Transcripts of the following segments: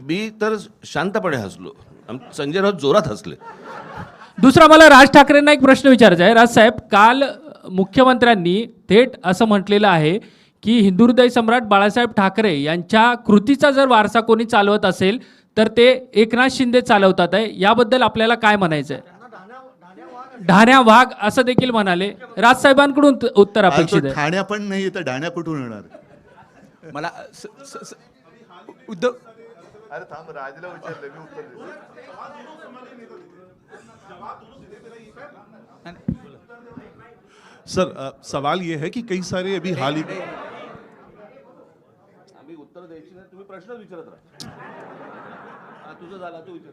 मी तर शांतपणे हसलो. संजय राऊत जोरात हसले. दुसरा मला राज ठाकरेंना एक प्रश्न विचारायचा आहे. राजसाहेब, काल मुख्यमंत्र्यांनी थेट असं म्हटलेलं आहे की हिंदुहृदय सम्राट बाळासाहेब ठाकरे यांच्या कृतीचा जर वारसा कोणी चालवत असेल तर ते एकनाथ शिंदे चालवतात आहे. याबद्दल आपल्याला काय म्हणायचं आहे? ढाण्या वाघ असं देखील म्हणाले. राजसाहेबांकडून उत्तर अपेक्षित आहे. ठाण्या पण नाही तर ढाण्या कुठून येणार? मला उद्धव अरे थांब, राजला विचारलं, मी उत्तर देतो. सर सवाल ये है कि कई सारे अभी हाल ही आम्ही उत्तर द्यायची नाही, तुम्ही प्रश्न विचारत राहा. तुझं झाला, तू विचार.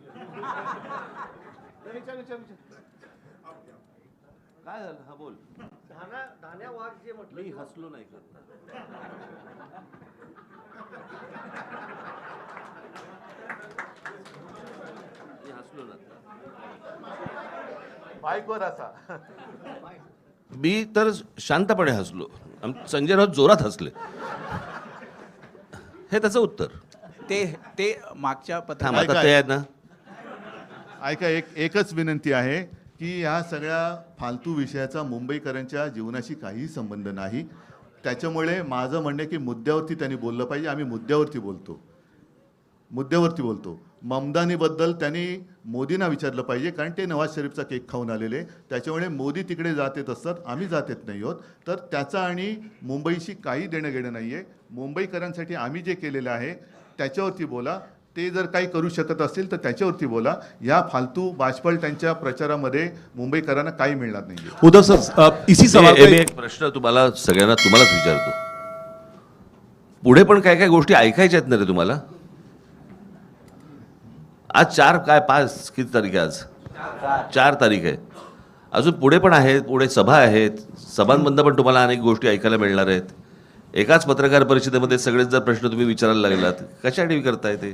काय झालं? हा बोल. धान्या वाघ जे म्हटलं मी हसलो नाही का? मी हसलो ना. बाईकवर असा. मी तर शांतपणे हसलो. संजय राऊत जोरात हसले. हे त्याचं उत्तर. ते मागच्या थांब, आता ते आहे ना. ऐका, एकच विनंती आहे की ह्या सगळ्या फालतू विषयाचा मुंबईकरांच्या जीवनाशी काहीही संबंध नाही. त्याच्यामुळे माझं म्हणणं आहे की मुद्द्यावरती त्यांनी बोललं पाहिजे. आम्ही मुद्द्यावरती बोलतो. ममदानीबद्दल त्यांनी मोदींना विचारलं पाहिजे, कारण ते नवाज शरीफचा केक खाऊन आलेले. त्याच्यामुळे मोदी तिकडे जात येत असतात, आम्ही जात येत नाही आहोत. तर त्याचा आणि मुंबईशी काही देणं घेणं नाही आहे. मुंबईकरांसाठी आम्ही जे केलेलं आहे त्याच्यावरती बोला. ते जर काही करू शकत असतील तर त्याच्यावरती बोला. या फालतू बाजपलट्यांच्या प्रचारामध्ये मुंबईकरांना काही मिळणार नाही. उद्धव सर इसी सवाल मी एक प्रश्न तुम्हालाच विचारतो. पुढे पण काय काय गोष्टी ऐकायच्या आहेत ना रे तुम्हाला? आज 5 किती तारीख आहे? आज 4 तारीख आहे. अजून पुढे पण आहेत, पुढे सभा आहेत. सभांमधनं पण तुम्हाला अनेक गोष्टी ऐकायला मिळणार आहेत. एकाच पत्रकार परिषदेमध्ये सगळेच जर प्रश्न तुम्ही विचारायला लागलात, कशासाठी करताय ते?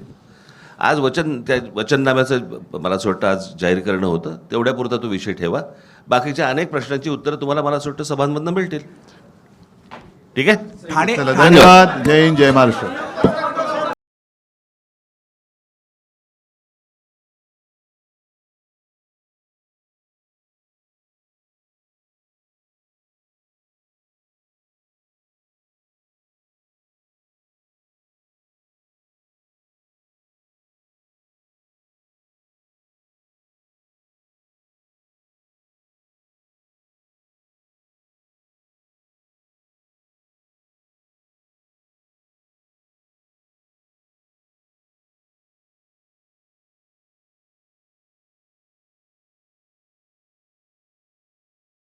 आज त्या वचननाम्याचं मला असं वाटतं आज जाहीर करणं होतं. तेवढ्यापुरता तो विषय ठेवा. बाकीच्या अनेक प्रश्नांची उत्तरं तुम्हाला मला असं वाटतं सभांमधनं मिळतील. ठीक आहे. धन्यवाद. जय हिंद, जय महाराष्ट्र.